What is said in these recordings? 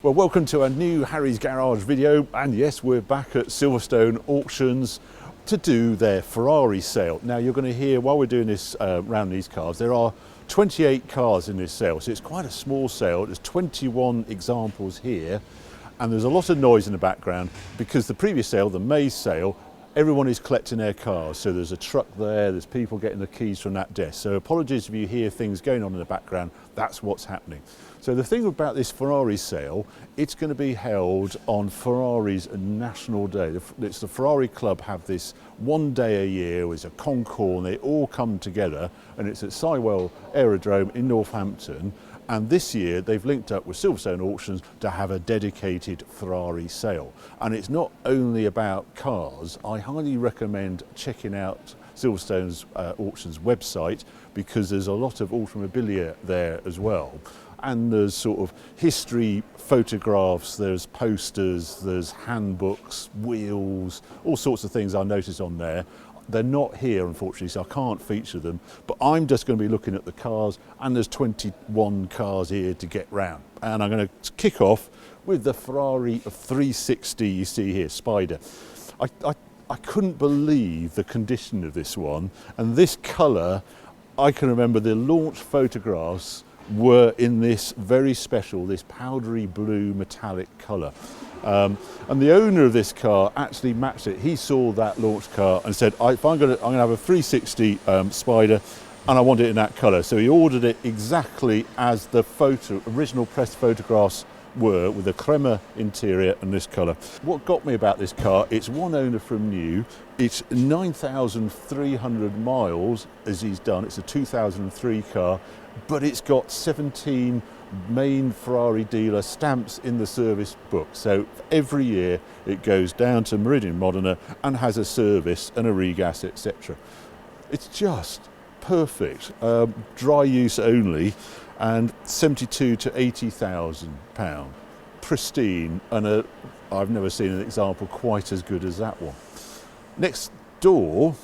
Well, welcome to a new Harry's Garage video, and yes, we're back at Silverstone Auctions to do their Ferrari sale. Now you're going to hear, while we're doing this around these cars, there are 28 cars in this sale, so it's quite a small sale. There's 21 examples here, and there's a lot of noise in the background because the previous sale, the May sale, everyone is collecting their cars. So there's a truck there, there's people getting the keys from that desk. So apologies if you hear things going on in the background, that's what's happening. So the thing about this Ferrari sale, it's going to be held on Ferrari's National Day. It's the Ferrari Club have this one day a year, it's a concours, and they all come together, and it's at Sywell Aerodrome in Northampton. And this year they've linked up with Silverstone Auctions to have a dedicated Ferrari sale. And it's not only about cars. I highly recommend checking out Silverstone's Auctions website because there's a lot of automobilia there as well. And there's sort of history photographs, there's posters, there's handbooks, wheels, all sorts of things I noticed on there. They're not here, unfortunately, so I can't feature them, but I'm just going to be looking at the cars, and there's 21 cars here to get round. And I'm going to kick off with the Ferrari 360 you see here, Spider. I couldn't believe the condition of this one, and this colour, I can remember the launch photographs were in this very special, this powdery blue metallic colour. And the owner of this car actually matched it. He saw that launch car and said, I'm going to have a 360 Spider, and I want it in that colour. So he ordered it exactly as the original press photographs were, with a crema interior and this colour. What got me about this car, it's one owner from new. It's 9,300 miles as he's done. It's a 2003 car, but it's got 17 main Ferrari dealer stamps in the service book. So every year it goes down to Meridian Modena and has a service and a regas, etc. It's just perfect. Dry use only, and 72 to 80,000 pound. Pristine, and I've never seen an example quite as good as that one. Next door,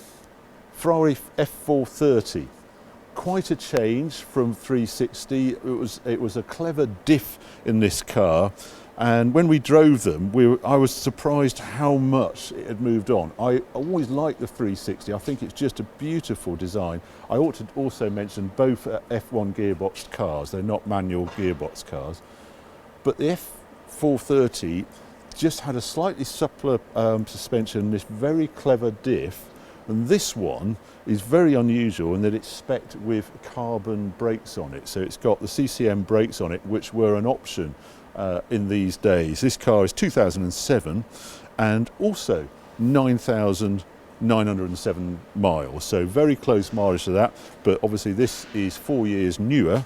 Ferrari F430. Quite a change from 360. It was a clever diff in this car, and when we drove them, I was surprised how much it had moved on. I always liked the 360. I think it's just a beautiful design. I ought to also mention both F1 gearboxed cars. They're not manual gearbox cars, but the F430 just had a slightly suppler suspension, this very clever diff. And this one is very unusual in that it's spec'd with carbon brakes on it. So it's got the CCM brakes on it, which were an option in these days. This car is 2007 and also 9,907 miles. So very close mileage to that. But obviously this is 4 years newer,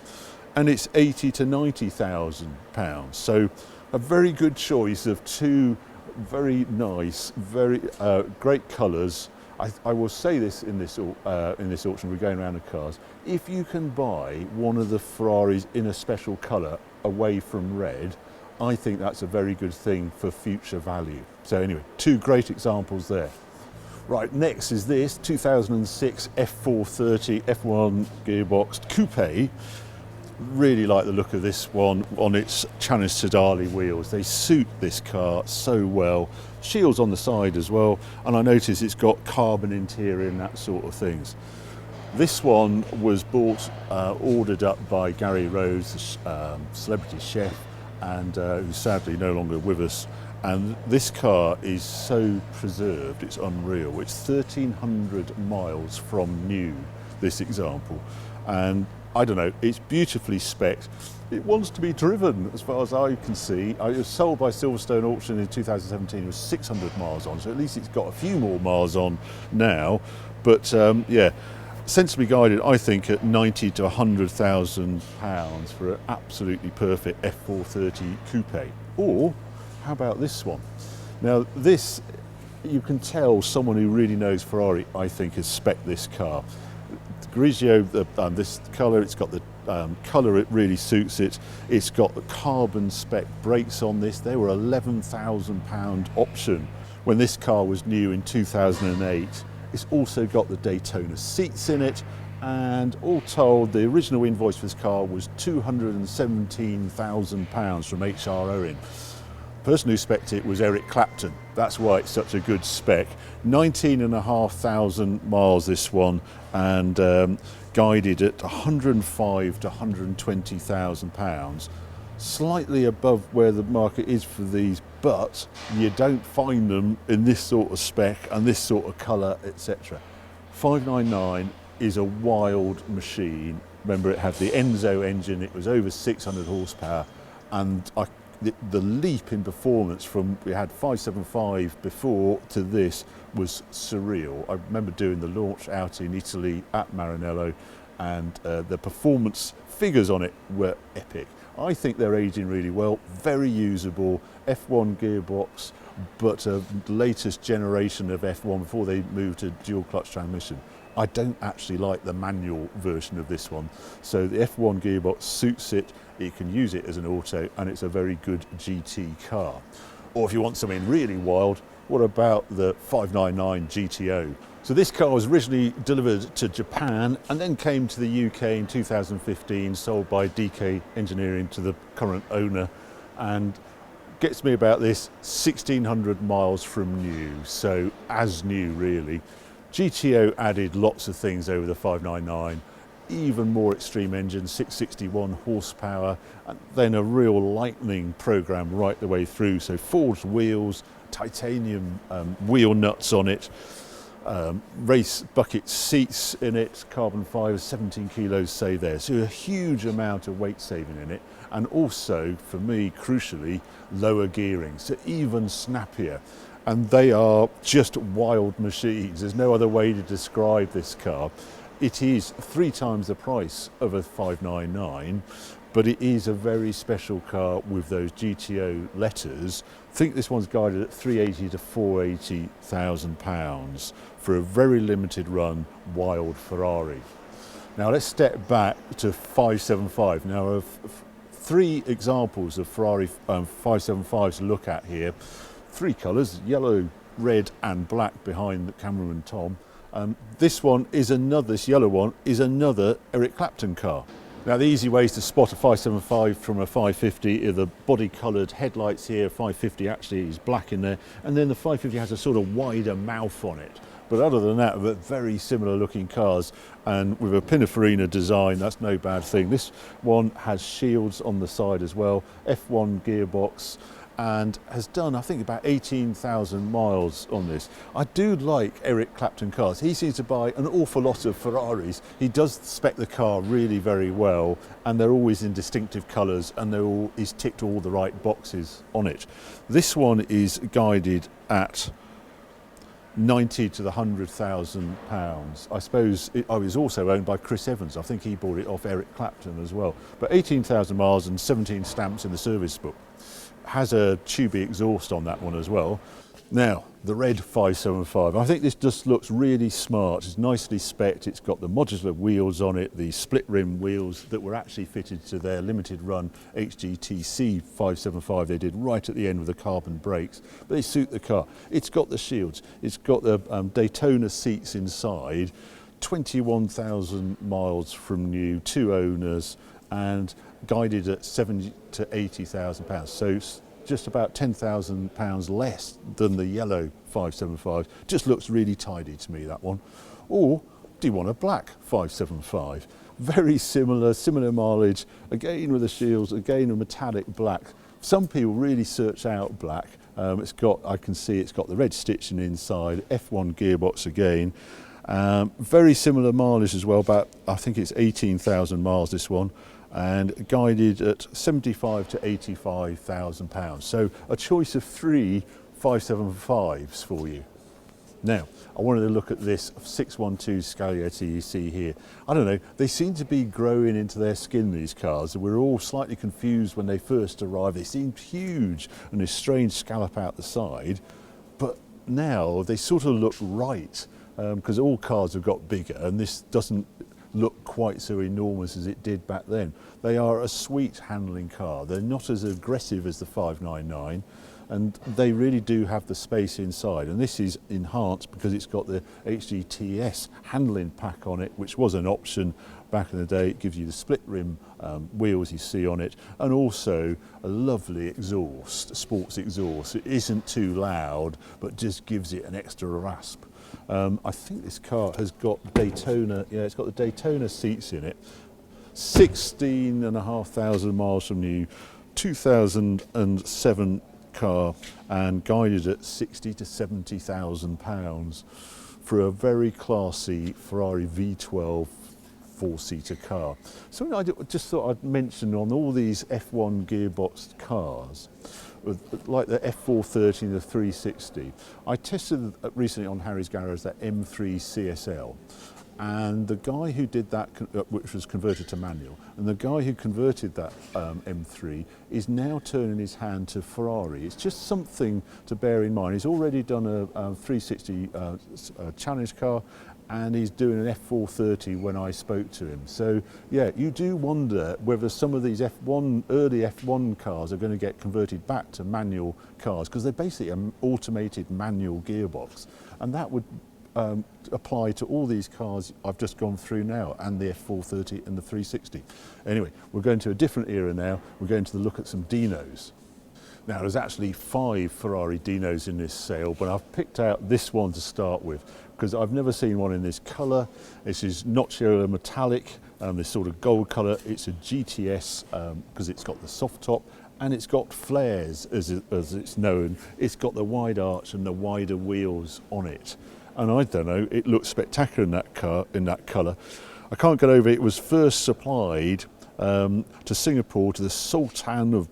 and it's 80 to 90,000 pounds. So a very good choice of two very nice, very great colours. I will say this in this auction, we're going around the cars, if you can buy one of the Ferraris in a special colour away from red, I think that's a very good thing for future value. So anyway, two great examples there. Right, next is this 2006 F430 F1 gearboxed coupe. Really like the look of this one on its Challenge Sedali wheels. They suit this car so well. Shields on the side as well, and I notice it's got carbon interior and that sort of things. This one was ordered up by Gary Rose, the celebrity chef, and who's sadly no longer with us. And this car is so preserved, it's unreal. It's 1,300 miles from new, this example. And I don't know, it's beautifully spec'd. It wants to be driven, as far as I can see. It was sold by Silverstone Auction in 2017. It was 600 miles on, so at least it's got a few more miles on now. But yeah, sensibly guided, I think, at 90 to 100,000 pounds for an absolutely perfect F430 coupe. Or how about this one? Now this, you can tell someone who really knows Ferrari, I think, has spec'd this car. Grigio, this colour, it's got the colour, it really suits it. It's got the carbon spec brakes on this. They were £11,000 option when this car was new in 2008. It's also got the Daytona seats in it, and all told the original invoice for this car was £217,000 from HRO in. The person who spec'd it was Eric Clapton. That's why it's such a good spec. 19,500 miles this one, and guided at 105 to 120,000 pounds. Slightly above where the market is for these, but you don't find them in this sort of spec and this sort of colour, etc. 599 is a wild machine. Remember, it had the Enzo engine, it was over 600 horsepower, and the leap in performance from, we had 575 before to this was surreal. I remember doing the launch out in Italy at Maranello, and the performance figures on it were epic. I think they're aging really well, very usable, F1 gearbox, but a latest generation of F1 before they moved to dual clutch transmission. I don't actually like the manual version of this one, so the F1 gearbox suits it. You can use it as an auto, and it's a very good GT car. Or if you want something really wild, what about the 599 GTO? So this car was originally delivered to Japan and then came to the UK in 2015, sold by DK Engineering to the current owner, and gets me about this 1,600 miles from new, so as new really. GTO added lots of things over the 599, even more extreme engine, 661 horsepower, and then a real lightning program right the way through. So forged wheels, titanium wheel nuts on it, race bucket seats in it, carbon fiber, 17 kilos saved there. So a huge amount of weight saving in it, and also, for me, crucially, lower gearing, so even snappier. And they are just wild machines. There's no other way to describe this car. It is 3 times the price of a 599, but it is a very special car with those GTO letters. I think this one's guided at 380 to 480,000 pounds for a very limited run wild Ferrari. Now let's step back to 575. Now 3 examples of Ferrari 575s to look at here. 3 colours, yellow, red and black behind the cameraman Tom. This one is another, this yellow one is another Eric Clapton car. Now the easy ways to spot a 575 from a 550 are the body coloured headlights here. 550 actually is black in there, and then the 550 has a sort of wider mouth on it. But other than that, they're very similar looking cars, and with a Pininfarina design, that's no bad thing. This one has shields on the side as well, F1 gearbox, and has done, I think, about 18,000 miles on this. I do like Eric Clapton cars. He seems to buy an awful lot of Ferraris. He does spec the car really very well, and they're always in distinctive colours, and he's ticked all the right boxes on it. This one is guided at 90 to the 100,000 pounds. I suppose I was also owned by Chris Evans. I think he bought it off Eric Clapton as well. But 18,000 miles and 17 stamps in the service book. Has a tubey exhaust on that one as well. Now, the red 575. I think this just looks really smart. It's nicely spec'd. It's got the modular wheels on it, the split rim wheels that were actually fitted to their limited run HGTS 575 they did right at the end with the carbon brakes. But they suit the car. It's got the shields. It's got the Daytona seats inside. 21,000 miles from new, 2 owners, and guided at 70 to 80,000 pounds. So just about 10,000 pounds less than the yellow 575. Just looks really tidy to me, that one. Or do you want a black 575? Very similar mileage, again with the shields, again a metallic black. Some people really search out black. I can see it's got the red stitching inside, F1 gearbox again. Very similar mileage as well, about I think it's 18,000 miles this one, and guided at 75 to 85,000 pounds. So a choice of 3 575s for you. Now, I wanted to look at this 612 Scaglietti you see here. I don't know, they seem to be growing into their skin, these cars. We were all slightly confused when they first arrived. They seemed huge and this strange scallop out the side, but now they sort of look right, because all cars have got bigger and this doesn't look quite so enormous as it did back then. They are a sweet handling car. They're not as aggressive as the 599, and they really do have the space inside. And this is enhanced because it's got the HGTS handling pack on it, which was an option back in the day. It gives you the split rim wheels you see on it, and also a lovely exhaust, sports exhaust. It isn't too loud, but just gives it an extra rasp. I think this car has got Daytona, yeah, it's got the Daytona seats in it. 16,500 miles from new, 2007 car, and guided at 60 to 70,000 pounds for a very classy Ferrari V12 four-seater car. So I just thought I'd mention on all these F1 gearboxed cars, like the F430 and the 360, I tested recently on Harry's Garage that M3 CSL, and the guy who did that, which was converted to manual, and the guy who converted that M3 is now turning his hand to Ferrari. It's just something to bear in mind. He's already done a 360 challenge car, and he's doing an F430 when I spoke to him. So yeah, you do wonder whether some of these early F1 cars are going to get converted back to manual cars, because they're basically an automated manual gearbox, and that would apply to all these cars I've just gone through now, and the F430 and the 360. Anyway, we're going to a different era now. We're going to look at some Dinos. Now, there's actually 5 Ferrari Dinos in this sale, but I've picked out this one to start with because I've never seen one in this colour. This is Nocciolo metallic, this sort of gold colour. It's a GTS because it's got the soft top, and it's got flares, as it's known. It's got the wide arch and the wider wheels on it. And I don't know, it looks spectacular in that car, in that colour. I can't get over it. It was first supplied to Singapore, to the Sultan of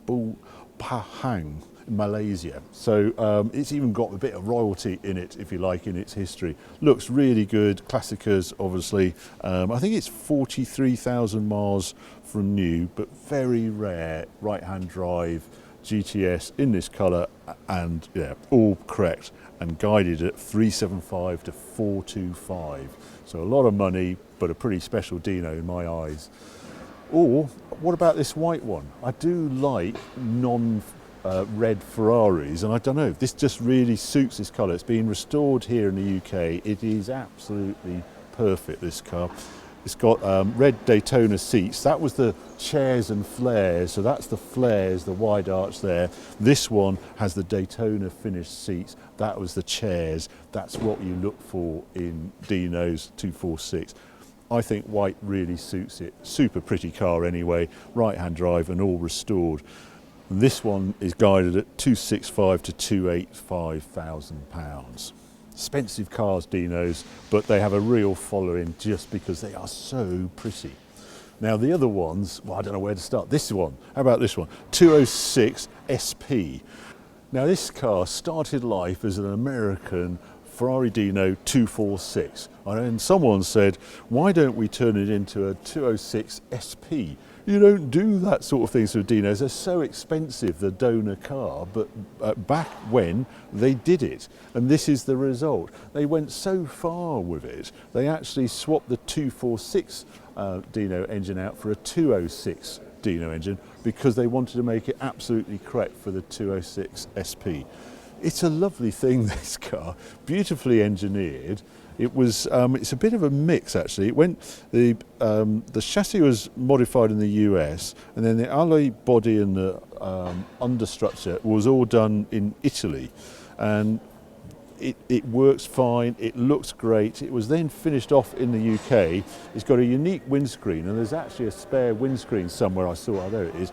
Pahang in Malaysia. So it's even got a bit of royalty in it, if you like, in its history. Looks really good. Classicas, obviously. I think it's 43,000 miles from new, but very rare right-hand drive GTS in this colour, and yeah, all correct, and guided at 375 to 425. So a lot of money, but a pretty special Dino in my eyes. Or what about this white one? I do like non-red Ferraris, and I don't know, this just really suits this colour. It's been restored here in the UK. It is absolutely perfect, this car. It's got red Daytona seats. That was the chairs and flares, so that's the flares, the wide arch there. This one has the Daytona finished seats. That was the chairs. That's what you look for in Dino's 246. I think white really suits it. Super pretty car anyway, right-hand drive and all restored. And this one is guided at 265 to 285,000 pounds. Expensive cars, Dinos, but they have a real following just because they are so pretty. Now the other ones, well, I don't know where to start. This one, how about this one? 206 SP. Now this car started life as an American Ferrari Dino 246. And someone said, why don't we turn it into a 206 SP? You don't do that sort of things with Dinos. They're so expensive, the donor car, but back when they did it, and this is the result. They went so far with it, they actually swapped the 246 Dino engine out for a 206 Dino engine because they wanted to make it absolutely correct for the 206 SP. It's a lovely thing, this car, beautifully engineered. It was, it's a bit of a mix actually. It went, the chassis was modified in the US, and then the alloy body and the understructure was all done in Italy. And it works fine, it looks great. It was then finished off in the UK. It's got a unique windscreen, and there's actually a spare windscreen somewhere. I saw, oh, there it is,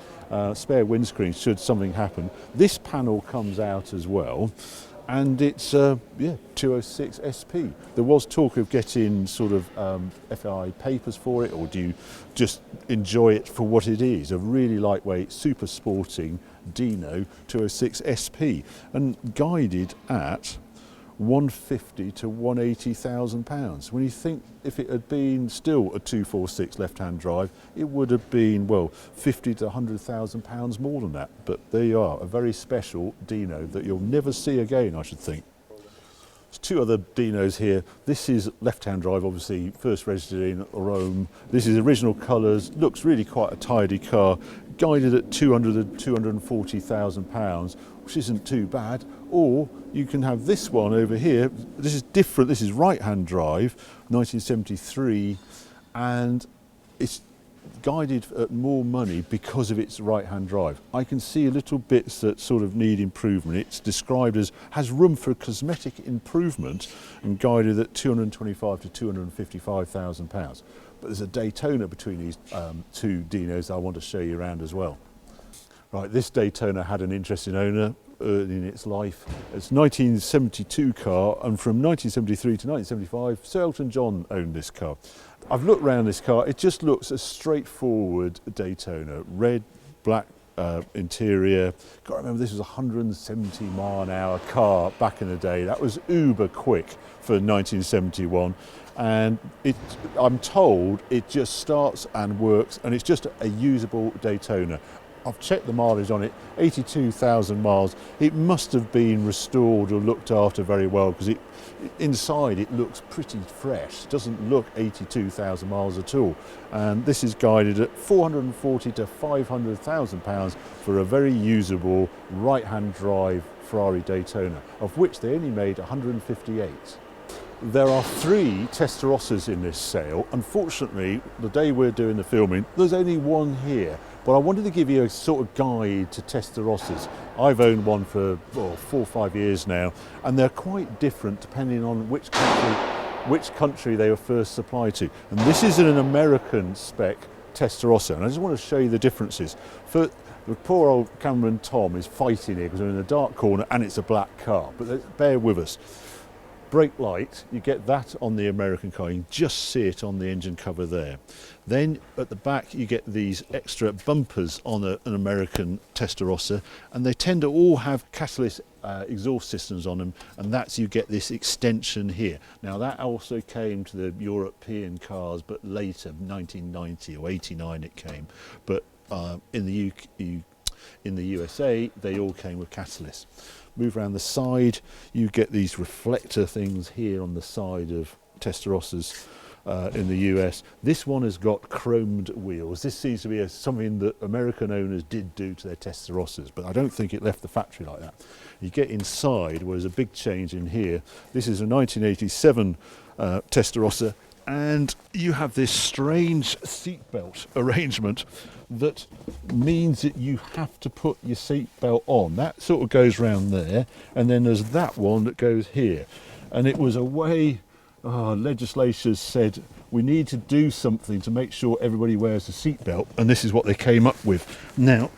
spare windscreen should something happen. This panel comes out as well, and it's, yeah, 206 SP. There was talk of getting sort of FAI papers for it, or do you just enjoy it for what it is? A really lightweight, super sporting Dino 206 SP, and guided at 150 to 180,000 pounds. When you think if it had been still a 246 left-hand drive, it would have been, well, 50 to 100,000 pounds more than that. But there you are, a very special Dino that you'll never see again, I should think. There's two other Dinos here. This is left-hand drive, obviously, first registered in Rome. This is original colours, looks really quite a tidy car, guided at 200 to 240,000 pounds, which isn't too bad. Or you can have this one over here. This is different. This is right-hand drive, 1973, and it's guided at more money because of its right-hand drive. I can see little bits that sort of need improvement. It's described as has room for cosmetic improvement and guided at 225 to 255,000 pounds. But there's a Daytona between these two Dinos I want to show you around as well. Right, this Daytona had an interesting owner in its life. It's a 1972 car, and from 1973 to 1975, Sir Elton John owned this car. I've looked around this car, it just looks a straightforward Daytona. Red, black interior. Got to remember this was a 170 mile an hour car back in the day. That was uber quick for 1971. And I'm told it just starts and works, and it's just a usable Daytona. I've checked the mileage on it, 82,000 miles. It must have been restored or looked after very well, because inside it looks pretty fresh. It doesn't look 82,000 miles at all. And this is guided at 440 to 500,000 pounds for a very usable right-hand drive Ferrari Daytona, of which they only made 158. There are 3 Testarossas in this sale. Unfortunately, the day we're doing the filming, there's only one here. But I wanted to give you a sort of guide to Testarossas. I've owned one for 4 or 5 years now, and they're quite different depending on which country they were first supplied to. And this is an American spec Testarossa, and I just want to show you the differences. For the poor old cameraman Tom is fighting here because we're in a dark corner and it's a black car, but bear with us. Brake light, you get that on the American car, you can just see it on the engine cover there. Then at the back you get these extra bumpers on an American Testarossa, and they tend to all have catalyst exhaust systems on them, and that's you get this extension here. Now that also came to the European cars, but later, 1990 or 89 it came. But in the USA they all came with catalyst. Move around the side, you get these reflector things here on the side of Testarossas in the US. This one has got chromed wheels. This seems to be something that American owners did do to their Testarossas, but I don't think it left the factory like that. You get inside, where there's a big change in here. This is a 1987 Testarossa, and you have this strange seatbelt arrangement that means that you have to put your seatbelt on. That sort of goes round there, and then there's that one that goes here. And it was a way, legislators said we need to do something to make sure everybody wears a seatbelt, and this is what they came up with. Now,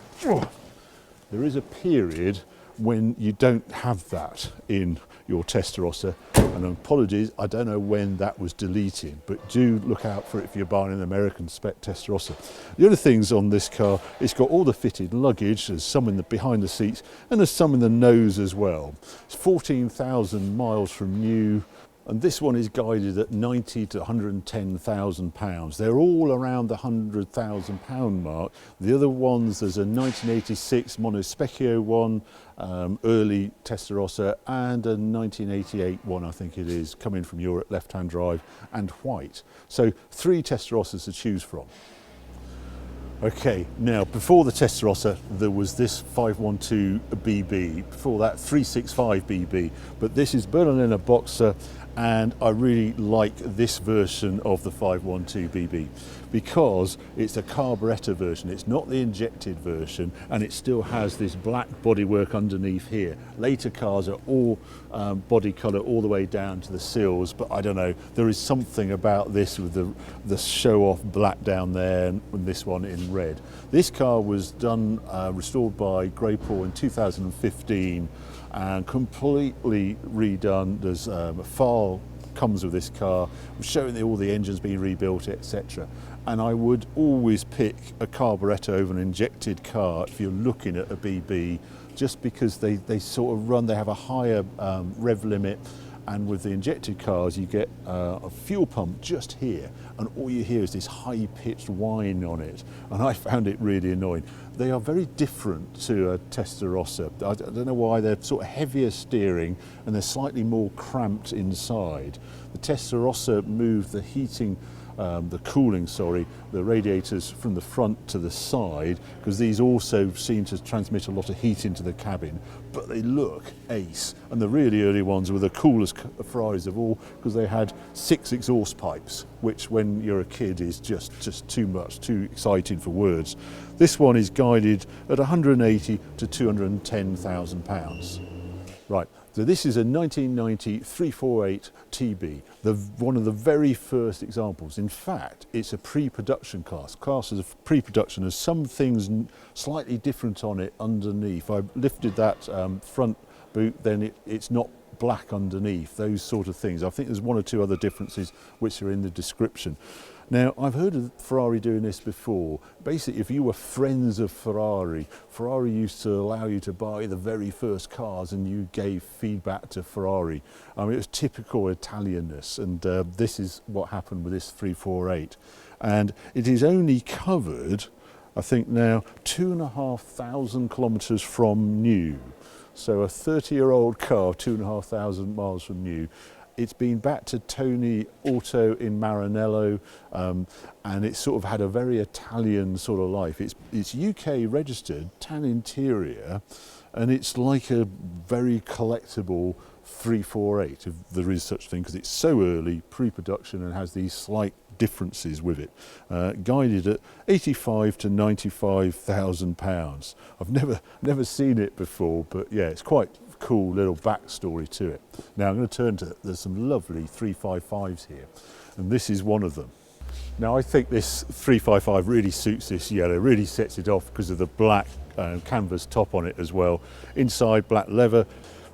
there is a period when you don't have that in your Testarossa, and apologies, I don't know when that was deleted, but do look out for it if you're buying an American spec Testarossa. The other things on this car, it's got all the fitted luggage, there's some in the behind the seats, and there's some in the nose as well. It's 14,000 miles from new, and this one is guided at 90 to 110,000 pounds. They're all around the 100,000 pound mark. The other ones, there's a 1986 Monospecchio one, early Testarossa, and a 1988 one, I think it is, coming from Europe, left-hand drive and white. So 3 Testarossas to choose from. Okay, now before the Testarossa there was this 512 BB, before that 365 BB, but this is Maranello Boxer, and I really like this version of the 512 BB because it's a carburettor version. It's not the injected version, and it still has this black bodywork underneath here. Later cars are all body colour all the way down to the sills, but I don't know, there is something about this with the show-off black down there and this one in red. This car was done, restored by Greypool in 2015 and completely redone. There's a file comes with this car showing all the engines being rebuilt, etc. And I would always pick a carburettor over an injected car if you're looking at a BB, just because they sort of run, they have a higher rev limit, and with the injected cars you get a fuel pump just here, and all you hear is this high-pitched whine on it, and I found it really annoying. They are very different to a Testarossa. I don't know why. They're sort of heavier steering and they're slightly more cramped inside. The Testarossa moved the heating, the cooling, the radiators from the front to the side, because these also seem to transmit a lot of heat into the cabin, but they look ace. And the really early ones were the coolest Ferraris of all, because they had 6 exhaust pipes, which when you're a kid is just too much, too exciting for words. This one is guided at 180 to 210,000 pounds. Right, so this is a 1990 348 TB, one of the very first examples. In fact, it's a pre-production class. Class as a pre-production. There's some things slightly different on it underneath. I lifted that front boot, then it's not black underneath, those sort of things. I think there's 1 or 2 other differences which are in the description. Now, I've heard of Ferrari doing this before. Basically, if you were friends of Ferrari, Ferrari used to allow you to buy the very first cars and you gave feedback to Ferrari. I mean, it was typical Italianness, and this is what happened with this 348. And it is only covered, I think now, 2,500 kilometres from new. So a 30-year-old car, 2,500 miles from new. It's been back to Tony Auto in Maranello, and it's sort of had a very Italian sort of life. It's UK registered, tan interior, and it's like a very collectible 348, if there is such a thing, because it's so early, pre-production, and has these slight differences with it. Guided at 85 to 95,000 pounds. I've never seen it before, but yeah, it's quite cool little backstory to it. Now I'm going to turn to, there's some lovely 355s here, and this is one of them. Now I think this 355 really suits this yellow, really sets it off because of the black canvas top on it as well. Inside black leather,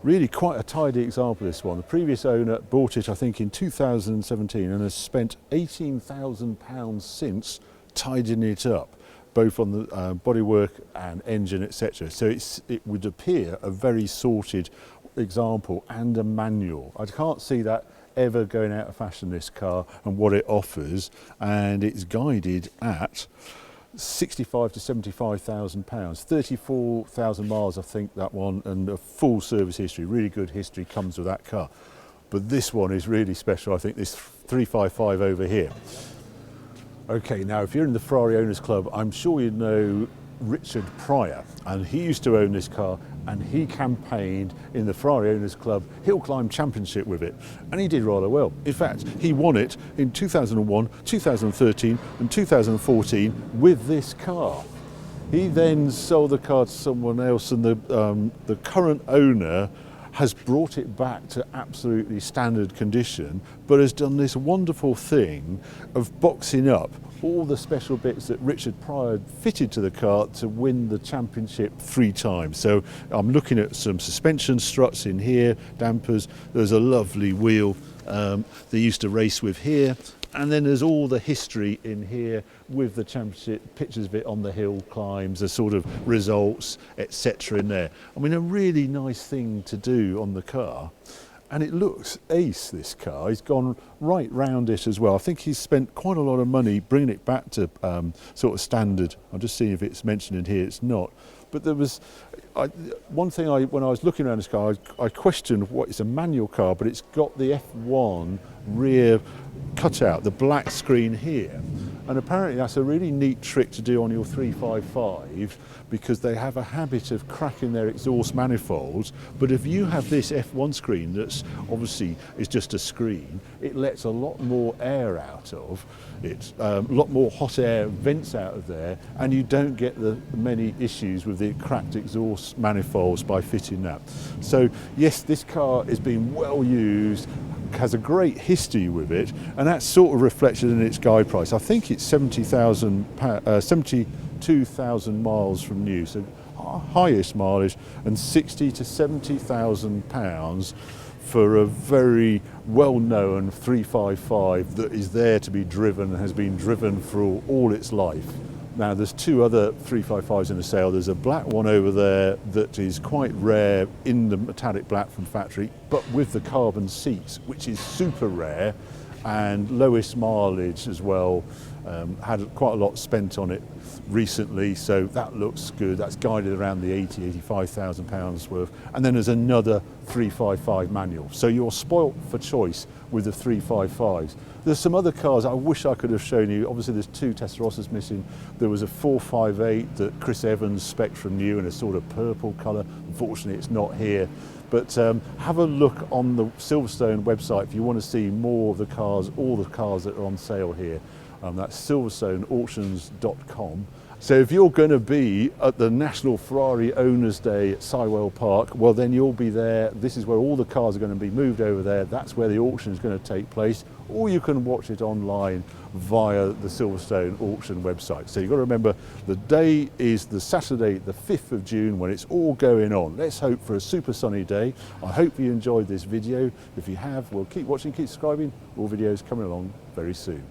really quite a tidy example of this one. The previous owner bought it I think in 2017 and has spent £18,000 since tidying it up, both on the bodywork and engine, etc. So it would appear a very sorted example and a manual. I can't see that ever going out of fashion, this car and what it offers, and it's guided at 65 to 75,000 pounds, 34,000 miles I think that one, and a full service history. Really good history comes with that car. But this one is really special, I think, this 355 over here. Okay, now if you're in the Ferrari Owners Club, I'm sure you know Richard Pryor, and he used to own this car, and he campaigned in the Ferrari Owners Club Hill Climb Championship with it, and he did rather well. In fact, he won it in 2001, 2013 and 2014 with this car. He then sold the car to someone else, and the current owner has brought it back to absolutely standard condition, but has done this wonderful thing of boxing up all the special bits that Richard Pryor fitted to the car to win the championship 3 times. So I'm looking at some suspension struts in here, dampers, there's a lovely wheel they used to race with here, and then there's all the history in here with the championship, pictures of it on the hill climbs, the sort of results, etc. in there. I mean, a really nice thing to do on the car. And it looks ace, this car. He's gone right round it as well. I think he's spent quite a lot of money bringing it back to sort of standard. I'm just seeing if it's mentioned in here, it's not. But there was one thing, when I was looking around this car, I questioned what it's a manual car, but it's got the F1 rear cutout, the black screen here. And apparently that's a really neat trick to do on your 355, because they have a habit of cracking their exhaust manifolds. But if you have this F1 screen that's obviously is just a screen, it lets a lot more air out of it, a lot more hot air vents out of there, and you don't get the many issues with the cracked exhaust manifolds by fitting that. So yes, this car is being well used, has a great history with it, and that's sort of reflected in its guide price. I think it's 72,000 miles from new, so highest mileage, and 60 to 70,000 pounds for a very well-known 355 that is there to be driven and has been driven for all its life. Now there's two other 355s in the sale. There's a black one over there that is quite rare in the metallic black from factory, but with the carbon seats, which is super rare, and lowest mileage as well. Had quite a lot spent on it recently, so that looks good. That's guided around the 85,000 pounds worth. And then there's another 355 manual. So you're spoilt for choice with the 355s. There's some other cars I wish I could have shown you. Obviously there's two Testarossas missing. There was a 458 that Chris Evans spec'd from new in a sort of purple colour. Unfortunately it's not here. But have a look on the Silverstone website if you want to see more of the cars, all the cars that are on sale here. That's silverstoneauctions.com. So if you're going to be at the National Ferrari Owners Day at Sywell Park, well then you'll be there. This is where all the cars are going to be moved over there. That's where the auction is going to take place. Or you can watch it online via the Silverstone auction website. So you've got to remember the day is the Saturday, the 5th of June, when it's all going on. Let's hope for a super sunny day. I hope you enjoyed this video. If you have, well, keep watching, keep subscribing. More videos coming along very soon.